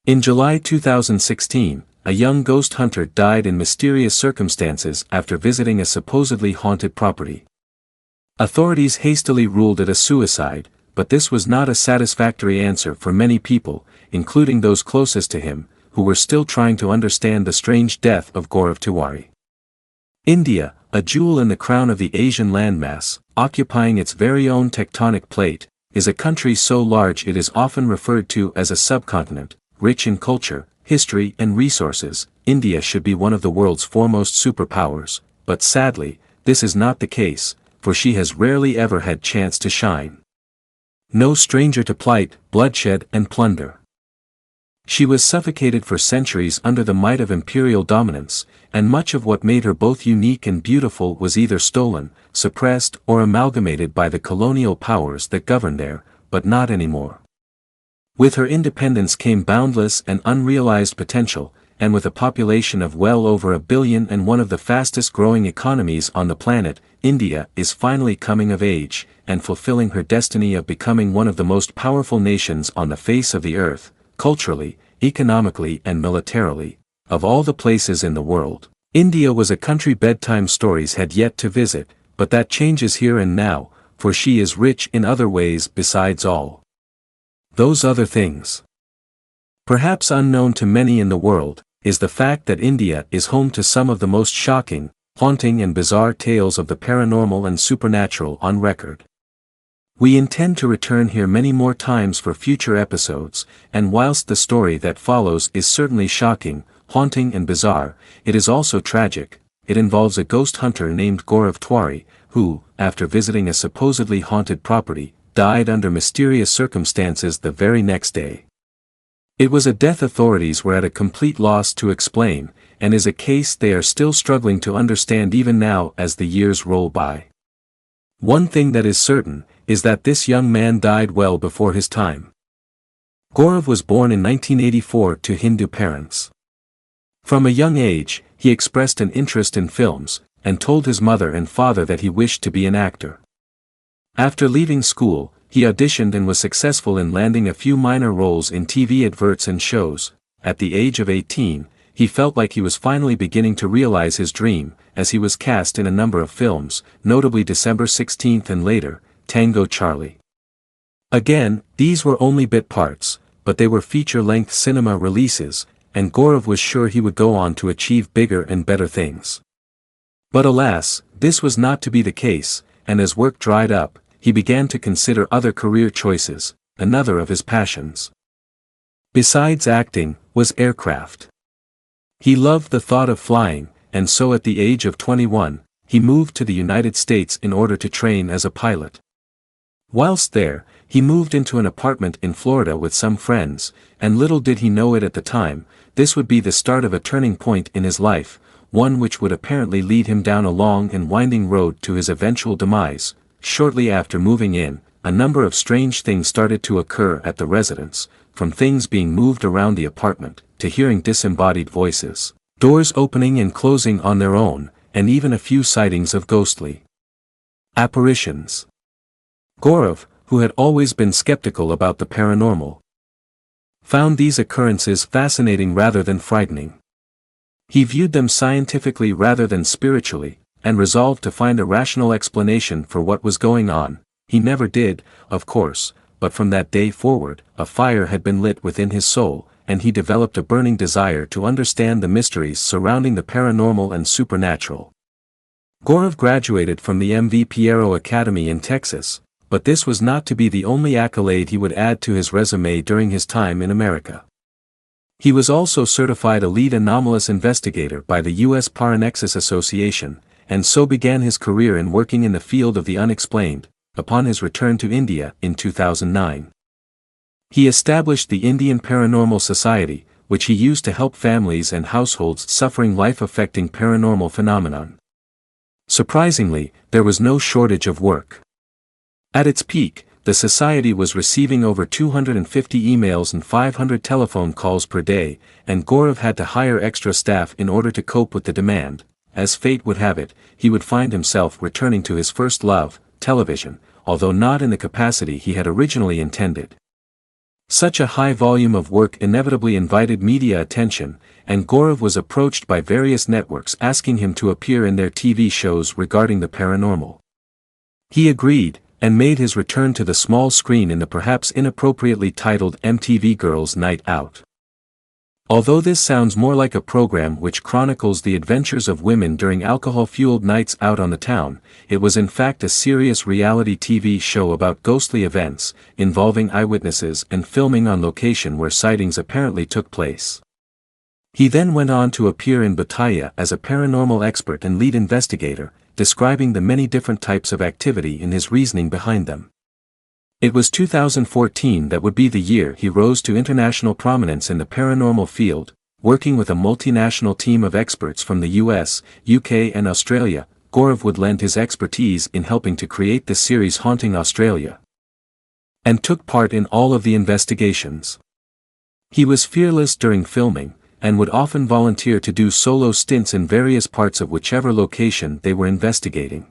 In July 2016, a young ghost hunter died in mysterious circumstances after visiting a supposedly haunted property. Authorities hastily ruled it a suicide, but this was not a satisfactory answer for many people, including those closest to him, who were still trying to understand the strange death of Gaurav Tiwari. India, a jewel in the crown of the Asian landmass, occupying its very own tectonic plate, is a country so large it is often referred to as a subcontinent. Rich in culture, history and resources, India should be one of the world's foremost superpowers, but sadly, this is not the case, for she has rarely ever had chance to shine. No stranger to plight, bloodshed and plunder. She was suffocated for centuries under the might of imperial dominance, and much of what made her both unique and beautiful was either stolen, suppressed or amalgamated by the colonial powers that govern there, but not anymore. With her independence came boundless and unrealized potential, and with a population of well over 1 billion and one of the fastest growing economies on the planet, India is finally coming of age, and fulfilling her destiny of becoming one of the most powerful nations on the face of the earth, culturally, economically and militarily. Of all the places in the world, India was a country bedtime stories had yet to visit, but that changes here and now, for she is rich in other ways besides all those other things. Perhaps unknown to many in the world, is the fact that India is home to some of the most shocking, haunting and bizarre tales of the paranormal and supernatural on record. We intend to return here many more times for future episodes, and whilst the story that follows is certainly shocking, haunting and bizarre, it is also tragic. It involves a ghost hunter named Gaurav Tiwari, who, after visiting a supposedly haunted property, died under mysterious circumstances the very next day. It was a death authorities were at a complete loss to explain, and is a case they are still struggling to understand even now as the years roll by. One thing that is certain, is that this young man died well before his time. Gaurav was born in 1984 to Hindu parents. From a young age, he expressed an interest in films, and told his mother and father that he wished to be an actor. After leaving school, he auditioned and was successful in landing a few minor roles in TV adverts and shows. At the age of 18, he felt like he was finally beginning to realize his dream, as he was cast in a number of films, notably December 16th and later, Tango Charlie. Again, these were only bit parts, but they were feature-length cinema releases, and Gaurav was sure he would go on to achieve bigger and better things. But alas, this was not to be the case, and as work dried up, he began to consider other career choices. Another of his passions, besides acting, was aircraft. He loved the thought of flying, and so at the age of 21, he moved to the United States in order to train as a pilot. Whilst there, he moved into an apartment in Florida with some friends, and little did he know it at the time, this would be the start of a turning point in his life, one which would apparently lead him down a long and winding road to his eventual demise. Shortly after moving in, a number of strange things started to occur at the residence, from things being moved around the apartment, to hearing disembodied voices, doors opening and closing on their own, and even a few sightings of ghostly apparitions. Gaurav, who had always been skeptical about the paranormal, found these occurrences fascinating rather than frightening. He viewed them scientifically rather than spiritually, and resolved to find a rational explanation for what was going on. He never did, of course, but from that day forward, a fire had been lit within his soul, and he developed a burning desire to understand the mysteries surrounding the paranormal and supernatural. Gaurav graduated from the M.V. Piero Academy in Texas, but this was not to be the only accolade he would add to his resume during his time in America. He was also certified a lead anomalous investigator by the U.S. Paranexus Association, and so began his career in working in the field of the unexplained. Upon his return to India in 2009, he established the Indian Paranormal Society, which he used to help families and households suffering life-affecting paranormal phenomenon. Surprisingly, there was no shortage of work. At its peak, the society was receiving over 250 emails and 500 telephone calls per day, and Gaurav had to hire extra staff in order to cope with the demand. As fate would have it, he would find himself returning to his first love, television, although not in the capacity he had originally intended. Such a high volume of work inevitably invited media attention, and Gaurav was approached by various networks asking him to appear in their TV shows regarding the paranormal. He agreed, and made his return to the small screen in the perhaps inappropriately titled MTV Girls' Night Out. Although this sounds more like a program which chronicles the adventures of women during alcohol-fueled nights out on the town, it was in fact a serious reality TV show about ghostly events, involving eyewitnesses and filming on location where sightings apparently took place. He then went on to appear in Bhatia as a paranormal expert and lead investigator, describing the many different types of activity and his reasoning behind them. It was 2014 that would be the year he rose to international prominence in the paranormal field, working with a multinational team of experts from the US, UK and Australia. Gaurav would lend his expertise in helping to create the series Haunting Australia, and took part in all of the investigations. He was fearless during filming, and would often volunteer to do solo stints in various parts of whichever location they were investigating.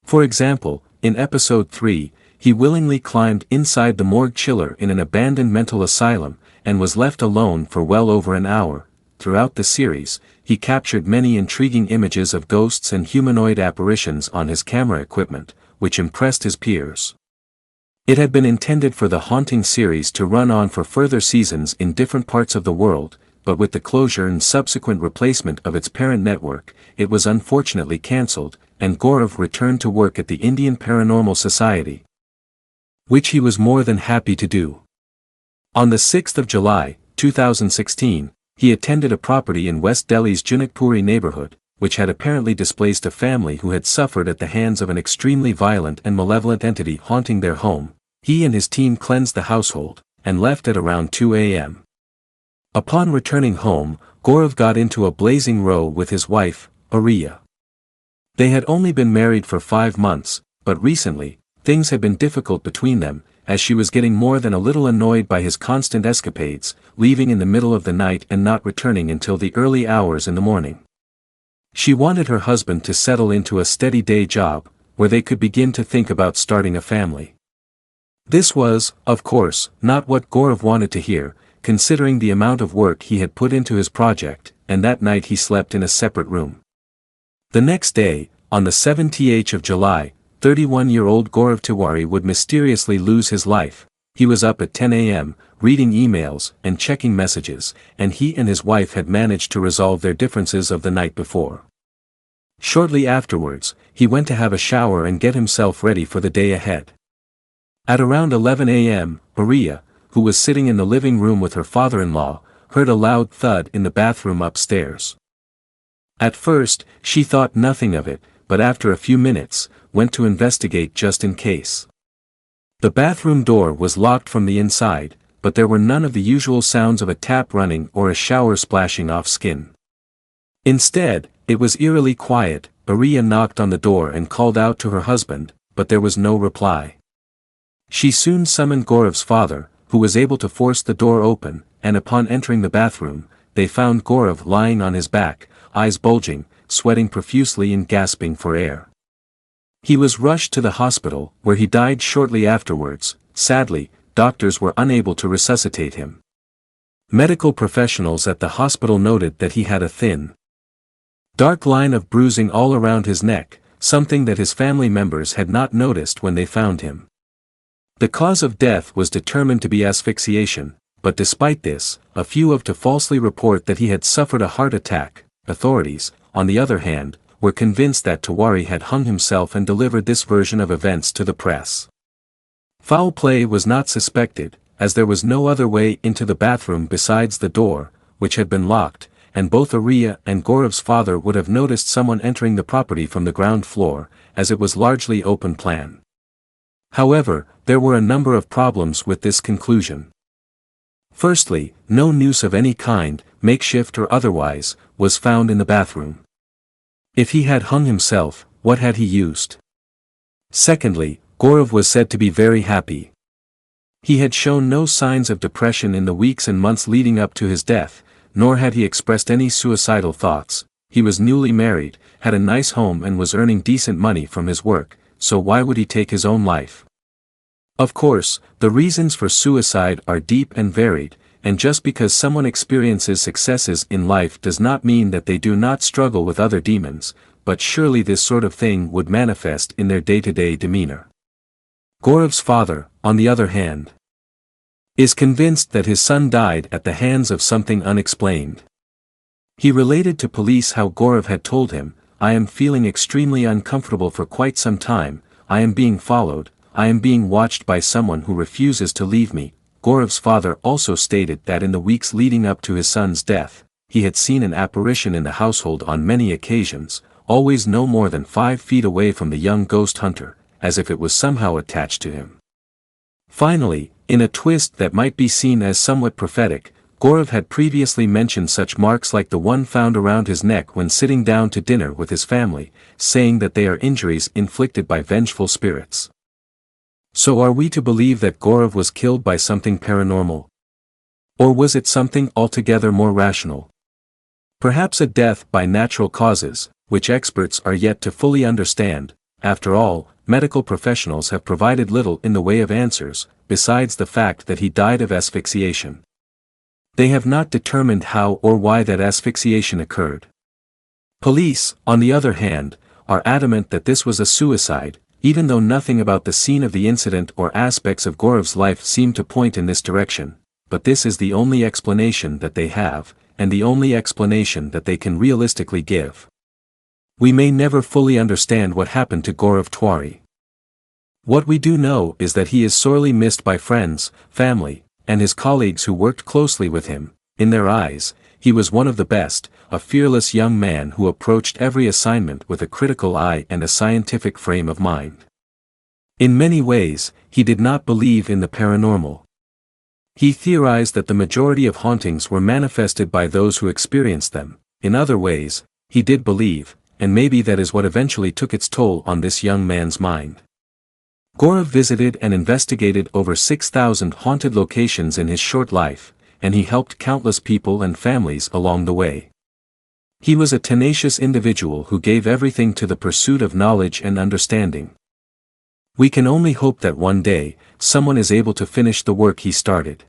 For example, in episode 3, he willingly climbed inside the morgue chiller in an abandoned mental asylum, and was left alone for well over an hour. Throughout the series, he captured many intriguing images of ghosts and humanoid apparitions on his camera equipment, which impressed his peers. It had been intended for the Haunting series to run on for further seasons in different parts of the world, but with the closure and subsequent replacement of its parent network, it was unfortunately cancelled, and Gaurav returned to work at the Indian Paranormal Society, which he was more than happy to do. On the 6th of July, 2016, he attended a property in West Delhi's Junakpuri neighborhood, which had apparently displaced a family who had suffered at the hands of an extremely violent and malevolent entity haunting their home. He and his team cleansed the household, and left at around 2 a.m. Upon returning home, Gaurav got into a blazing row with his wife, Ariya. They had only been married for 5 months, but recently, things had been difficult between them, as she was getting more than a little annoyed by his constant escapades, leaving in the middle of the night and not returning until the early hours in the morning. She wanted her husband to settle into a steady day job, where they could begin to think about starting a family. This was, of course, not what Gaurav wanted to hear, considering the amount of work he had put into his project, and that night he slept in a separate room. The next day, on the 7th of July, 31-year-old Gaurav Tiwari would mysteriously lose his life. He was up at 10 a.m., reading emails and checking messages, and he and his wife had managed to resolve their differences of the night before. Shortly afterwards, he went to have a shower and get himself ready for the day ahead. At around 11 a.m., Ariya, who was sitting in the living room with her father-in-law, heard a loud thud in the bathroom upstairs. At first, she thought nothing of it, but after a few minutes, went to investigate just in case. The bathroom door was locked from the inside, but there were none of the usual sounds of a tap running or a shower splashing off skin. Instead, it was eerily quiet. Ariya knocked on the door and called out to her husband, but there was no reply. She soon summoned Gaurav's father, who was able to force the door open, and upon entering the bathroom, they found Gaurav lying on his back, eyes bulging, sweating profusely and gasping for air. He was rushed to the hospital, where he died shortly afterwards. Sadly, doctors were unable to resuscitate him. Medical professionals at the hospital noted that he had a thin, dark line of bruising all around his neck, something that his family members had not noticed when they found him. The cause of death was determined to be asphyxiation, but despite this, a few of to falsely report that he had suffered a heart attack. Authorities, on the other hand, were convinced that Tiwari had hung himself and delivered this version of events to the press. Foul play was not suspected, as there was no other way into the bathroom besides the door, which had been locked, and both Ariya and Gaurav's father would have noticed someone entering the property from the ground floor, as it was largely open plan. However, there were a number of problems with this conclusion. Firstly, no noose of any kind, makeshift or otherwise, was found in the bathroom. If he had hung himself, what had he used? Secondly, Gaurav was said to be very happy. He had shown no signs of depression in the weeks and months leading up to his death, nor had he expressed any suicidal thoughts. He was newly married, had a nice home and was earning decent money from his work, so why would he take his own life? Of course, the reasons for suicide are deep and varied, and just because someone experiences successes in life does not mean that they do not struggle with other demons, but surely this sort of thing would manifest in their day-to-day demeanor. Gaurav's father, on the other hand, is convinced that his son died at the hands of something unexplained. He related to police how Gaurav had told him, "I am feeling extremely uncomfortable for quite some time, I am being followed, I am being watched by someone who refuses to leave me." Gaurav's father also stated that in the weeks leading up to his son's death, he had seen an apparition in the household on many occasions, always no more than 5 feet away from the young ghost hunter, as if it was somehow attached to him. Finally, in a twist that might be seen as somewhat prophetic, Gaurav had previously mentioned such marks like the one found around his neck when sitting down to dinner with his family, saying that they are injuries inflicted by vengeful spirits. So are we to believe that Gaurav was killed by something paranormal? Or was it something altogether more rational? Perhaps a death by natural causes, which experts are yet to fully understand. After all, medical professionals have provided little in the way of answers, besides the fact that he died of asphyxiation. They have not determined how or why that asphyxiation occurred. Police, on the other hand, are adamant that this was a suicide, even though nothing about the scene of the incident or aspects of Gaurav's life seem to point in this direction, but this is the only explanation that they have, and the only explanation that they can realistically give. We may never fully understand what happened to Gaurav Tiwari. What we do know is that he is sorely missed by friends, family, and his colleagues who worked closely with him. In their eyes, he was one of the best, a fearless young man who approached every assignment with a critical eye and a scientific frame of mind. In many ways, he did not believe in the paranormal. He theorized that the majority of hauntings were manifested by those who experienced them. In other ways, he did believe, and maybe that is what eventually took its toll on this young man's mind. Gaurav visited and investigated over 6,000 haunted locations in his short life, and he helped countless people and families along the way. He was a tenacious individual who gave everything to the pursuit of knowledge and understanding. We can only hope that one day, someone is able to finish the work he started.